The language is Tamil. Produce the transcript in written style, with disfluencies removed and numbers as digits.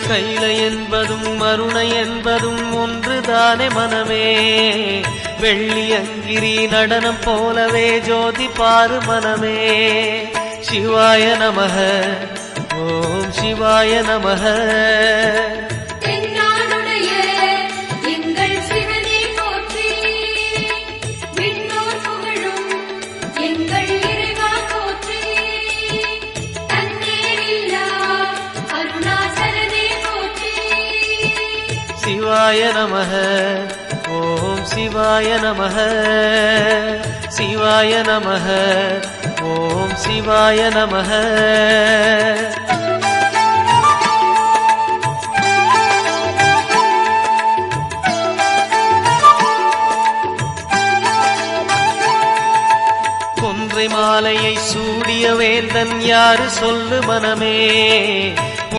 கைலை என்பதும் மருணை என்பதும் ஒன்றுதானே மனமே. வெள்ளியங்கிரி நடனம் போலவே ஜோதி பாரு மனமே. சிவாய நமக ஓம் சிவாய நமக. சிவாய நமக ஓம் சிவாய நமக. சிவாய நமக ஓம் சிவாய நமக. கொன்றை மாலையை சூடிய வேந்தன் யாரு சொல்லு மனமே.